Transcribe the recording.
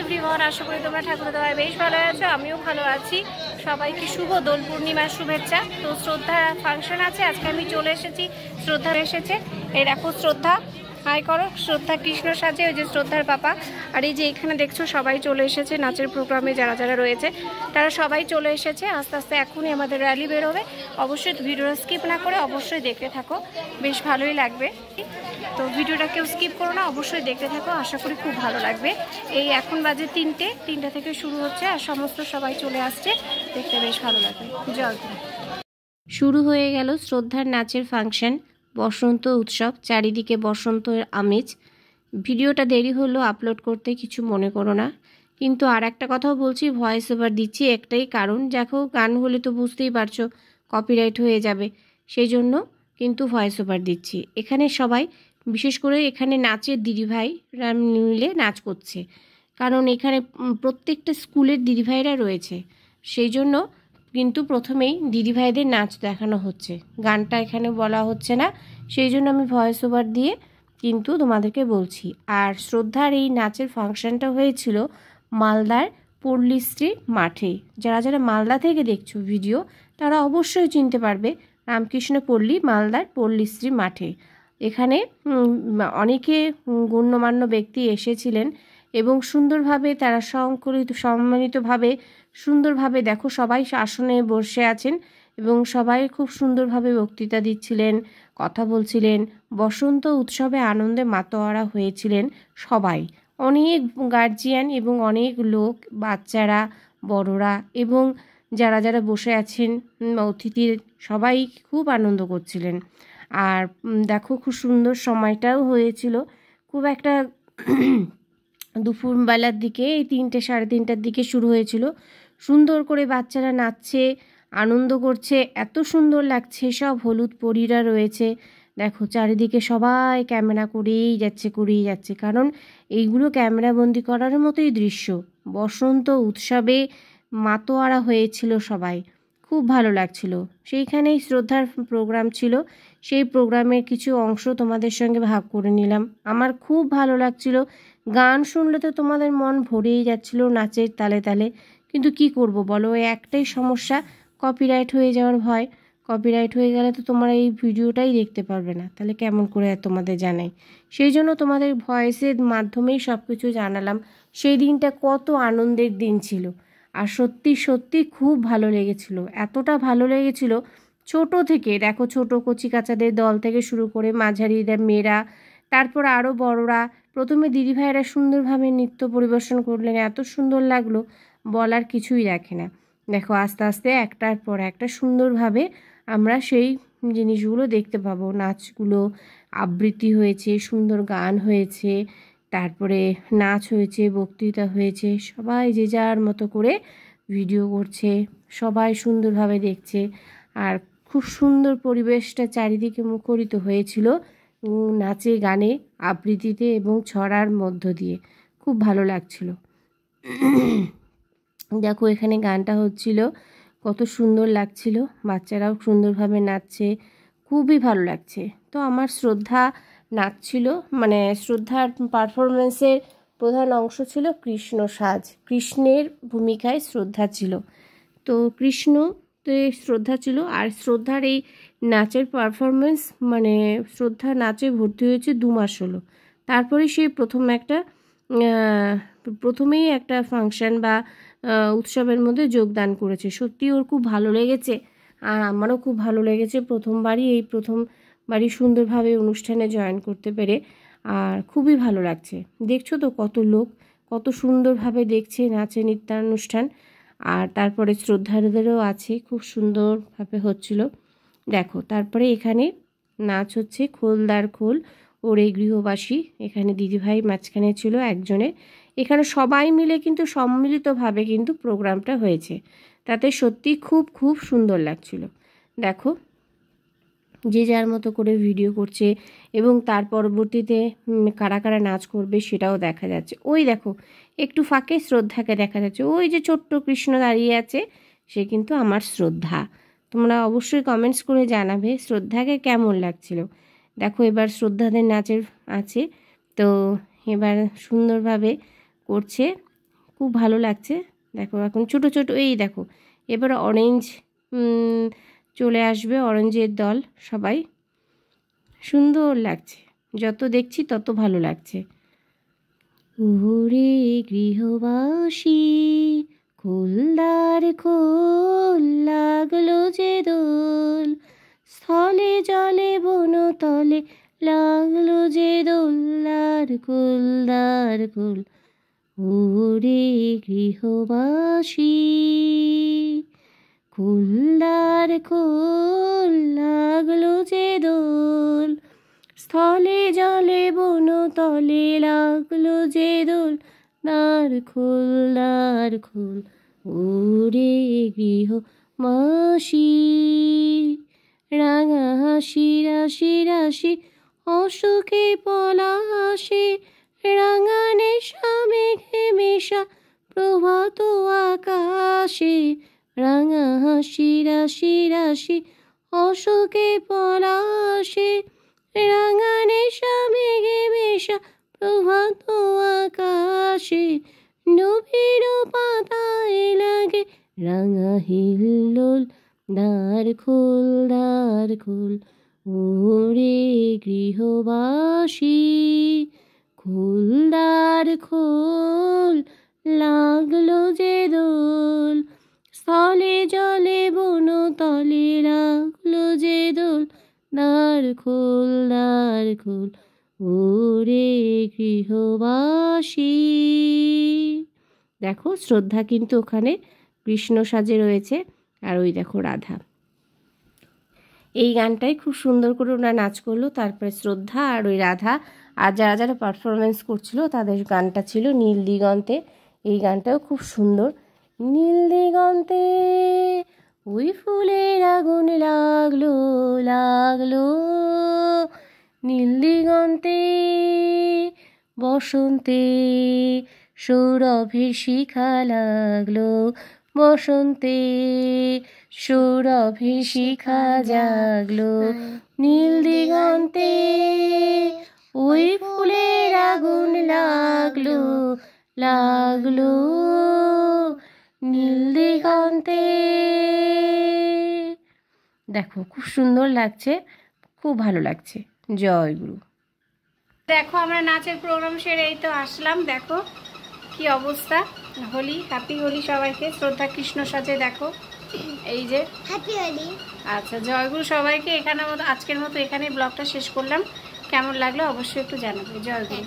Everyone, আশা করি তোমরা ঠাকুর দয়ায় বেশ ভালো আছো। আমিও ভালো আছি। সবাইকে শুভ দোল পূর্ণিমার শুভেচ্ছা। তো শ্রদ্ধা ফাংশন আছে, আজকে আমি চলে এসেছি। শ্রদ্ধা এসেছে, এই দেখো শ্রদ্ধা, হাই করো। শ্রদ্ধা কৃষ্ণ সাজে, ওই যে শ্রদ্ধার পাপা। আর এই যে এখানে দেখছো সবাই চলে এসেছে নাচের প্রোগ্রামে, যারা যারা রয়েছে তারা সবাই চলে এসেছে। আস্তে আস্তে এখনই আমাদের র্যালি বেরোবে। অবশ্যই ভিডিওটা স্কিপ না করে অবশ্যই দেখতে থাকো, বেশ ভালোই লাগবে। তো ভিডিওটা কেউ স্কিপ করো না, অবশ্যই দেখতে থাকো, আশা করি খুব ভালো লাগবে। এই এখন বাজে 3টে থেকে শুরু হচ্ছে, আর সমস্ত সবাই চলে আসছে, দেখতে বেশ ভালো লাগবে। জয় গুরু। শুরু হয়ে গেল শ্রদ্ধার নাচের ফাংশন, বসন্ত উৎসব, চারিদিকে বসন্তের আমেজ। ভিডিওটা দেরি হলো আপলোড করতে, কিছু মনে করো না। কিন্তু আর একটা কথাও বলছি, ভয়েস ওভার দিচ্ছি একটাই কারণ, দেখো গান হলে তো বুঝতেই পারছো কপিরাইট হয়ে যাবে, সেই জন্য কিন্তু ভয়েস ওভার দিচ্ছি। এখানে সবাই, বিশেষ করে এখানে নাচের দিদিভাইরা মিলে নাচ করছে, কারণ এখানে প্রত্যেকটা স্কুলের দিদিভাইরা রয়েছে, সেই জন্য কিন্তু প্রথমেই দিদিভাইদের নাচ দেখানো হচ্ছে, গানটা এখানে বলা হচ্ছে না, সেই জন্য আমি ভয়েস ওভার দিয়ে কিন্তু তোমাদেরকে বলছি। আর শ্রদ্ধার এই নাচের ফাংশনটা হয়েছিল মালদার পল্লীশ্রী মাঠে। যারা যারা মালদা থেকে দেখছো ভিডিও, তারা অবশ্যই চিনতে পারবে রামকৃষ্ণ পল্লী, মালদার পল্লীশ্রী মাঠে। এখানে অনেকে গণ্যমান্য ব্যক্তি এসেছিলেন এবং সুন্দরভাবে তারা সম্মানিতভাবে সুন্দরভাবে, দেখো সবাই আসনে বসে আছেন এবং সবাই খুব সুন্দরভাবে বক্তৃতা দিচ্ছিলেন, কথা বলছিলেন। বসন্ত উৎসবে আনন্দে মাতোয়ারা হয়েছিলেন সবাই, অনেক গার্জিয়ান এবং অনেক লোক, বাচ্চারা, বড়রা এবং যারা যারা বসে আছেন অতিথি, সবাই খুব আনন্দ করছিলেন। আর দেখো খুব সুন্দর সময়টাও হয়েছিল, খুব একটা দুপুরবেলার দিকে, এই 3টে সাড়ে 3টার দিকে শুরু হয়েছিল। সুন্দর করে বাচ্চারা নাচছে, আনন্দ করছে, এত সুন্দর লাগছে। সব হলুদ পরীরা রয়েছে, দেখো চারিদিকে সবাই ক্যামেরা করেই যাচ্ছে, কারণ এইগুলো ক্যামেরাবন্দি করার মতোই দৃশ্য। বসন্ত উৎসবে মাতোয়ারা হয়েছিল সবাই, খুব ভালো লাগছিল। সেইখানেই শ্রদ্ধার প্রোগ্রাম ছিল, সেই প্রোগ্রামের কিছু অংশ তোমাদের সঙ্গে ভাগ করে নিলাম। আমার খুব ভালো লাগছিল, গান শুনলে তো তোমাদের মন ভরেই যাচ্ছিল নাচের তালে তালে। কিন্তু কি করব বলো, একটাই সমস্যা, কপিরাইট হয়ে যাওয়ার ভয়। কপিরাইট হয়ে গেলে তো তোমরা এই ভিডিওটাই দেখতে পারবে না, তাহলে কেমন করে তোমাদের জানাই। সেই জন্য তোমাদের ভয়েসের মাধ্যমেই সব কিছু জানালাম। সেই দিনটা কত আনন্দের দিন ছিল, আর সত্যি সত্যি খুব ভালো লেগেছিল, এতটা ভালো লেগেছিল। ছোট থেকে দেখো, ছোট কচিকাচাদের দল থেকে শুরু করে মাঝারিদের মেয়েরা, তারপর আরও বড়রা, প্রথমে দিদিভাইরা সুন্দরভাবে নৃত্য পরিবেশন করলেন, এত সুন্দর লাগলো, বলার কিছুই রাখে না। দেখো আস্তে আস্তে একটার পর একটা সুন্দরভাবে আমরা সেই জিনিসগুলো দেখতে পাবো। নাচগুলো আবৃত্তি হয়েছে, সুন্দর গান হয়েছে, তারপরে নাচ হয়েছে, বক্তৃতা হয়েছে, সবাই যে যার মতো করে ভিডিও করছে, সবাই সুন্দরভাবে দেখছে। আর খুব সুন্দর পরিবেশটা চারিদিকে মুখরিত হয়েছিল নাচে, গানে, আবৃত্তিতে এবং ছড়ার মধ্য দিয়ে, খুব ভালো লাগছিল। দেখো এখানে গানটা হচ্ছিল, কত সুন্দর লাগছিল, বাচ্চারাও সুন্দরভাবে নাচছে, খুবই ভালো লাগছে। তো আমার শ্রদ্ধা নাচছিল, মানে শ্রদ্ধার পারফরমেন্সের প্রধান অংশ ছিল কৃষ্ণ সাজ, কৃষ্ণের ভূমিকায় শ্রদ্ধা ছিল। তো কৃষ্ণতে শ্রদ্ধা ছিল। আর শ্রদ্ধার এই নাচের পারফরমেন্স, মানে শ্রদ্ধা নাচে ভর্তি হয়েছে 2 মাস হলো। তারপরে সেই প্রথমেই একটা ফাংশন বা উৎসবের মধ্যে যোগদান করেছে। সত্যি ওর খুব ভালো লেগেছে, আর আমারও খুব ভালো লেগেছে। প্রথমবারই সুন্দরভাবে অনুষ্ঠানে জয়েন করতে পেরে, আর খুবই ভালো লাগছে। দেখছো তো কত লোক কত সুন্দরভাবে দেখছে নাচে নৃত্যানুষ্ঠান। আর তারপরে শ্রদ্ধারদেরও আছে, খুব সুন্দরভাবে হচ্ছিল। দেখো তারপরে এখানে নাচ হচ্ছে খোলদার খোল, ওর এই গৃহবাসী, এখানে দিদিভাই মাঝখানে ছিল একজনের। এখানে সবাই মিলে কিন্তু সম্মিলিতভাবে কিন্তু প্রোগ্রামটা হয়েছে, তাতে সত্যি খুব খুব সুন্দর লাগছিল। দেখো যে যার মতো করে ভিডিও করছে এবং তার পরবর্তীতে কারা কারা নাচ করবে সেটাও দেখা যাচ্ছে। ওই দেখো একটু ফাঁকে শ্রদ্ধাকে দেখা যাচ্ছে, ওই যে ছোট্ট কৃষ্ণ দাঁড়িয়ে আছে, সে কিন্তু আমার শ্রদ্ধা। তোমরা অবশ্যই কমেন্টস করে জানাবে শ্রদ্ধাকে কেমন লাগছিল। দেখো এবার শ্রদ্ধাদের নাচের আছে, তো এবার সুন্দরভাবে করছে খুব ভালো লাগছে। দেখো এখন ছোট ছোট এই দেখো এবার অরেঞ্জ চলে আসবে, অরেঞ্জের দল সবাই, সুন্দর লাগছে, যত দেখছি তত ভালো লাগছে। ওরে গৃহবাসী খোলদার খোল, লাগলো যে দোল, স্থলে জলে বনতলে লাগলো যে দোল, দ্বার খোল দ্বার খোল। ওরে গৃহবাসী খোলদার খোল, লাগলো যে দোল, স্থলে জলে বনতলে লাগলো যে দোল, দ্বার খোল দ্বার খোল। ওরে গৃহবাসী রাঙা হাসি রাশি রাশি অসুখে পলাশে, রাঙা নেশা মেঘে মেশা প্রভাত আকাশে, রাঙা হাসি রাশি রাশি অসুখে পলাশে, রাঙা নেশা মেঘে মেশা প্রভাত আকাশে, নবীন পাতায় লাগে রাঙা হিল্লোল, দ্বার খোল দ্বার খোল। ওরে গৃহবাসী খোল দ্বার খোল, লাগলো যে দোল, স্থলে জলে বনতলে লাগলো যে দোল, দ্বার খোল দ্বার খোল। ওরে গৃহবাসী। দেখো শ্রদ্ধা কিন্তু ওখানে কৃষ্ণ সাজে রয়েছে, আর ওই দেখো রাধা। এই গানটাই খুব সুন্দর করে ওরা নাচ করলো। তারপরে শ্রদ্ধা আর ওই রাধা আর যারা যারা পারফরমেন্স করছিল তাদের গানটা ছিল নীল দিগন্তে। এই গানটাও খুব সুন্দর। নীল দিগন্তে ওই ফুলের আগুন লাগলো লাগলো, নীল দিগন্তে বসন্তে সৌরভের শিখা লাগলো, বসন্তে সৌরভের শিখা জাগলো, নীল দিগন্তে ওই ফুলের আগুন লাগলো লাগলো, নীল দিগন্তে। দেখো খুব সুন্দর লাগছে, খুব ভালো লাগছে। জয় গুরু। দেখো আমরা নাচের প্রোগ্রাম সেরে এই তো আসলাম। দেখো কি অবস্থা। হোলি, হ্যাপি হোলি সবাইকে। শ্রদ্ধা কৃষ্ণ সাজে দেখো, এই যে হ্যাপি হোলি। আচ্ছা জয়গুরু সবাইকে। এখানে আজকের মতো এখানে ব্লগটা শেষ করলাম। কেমন লাগলো অবশ্যই একটু জানাবে। জয়গুরু।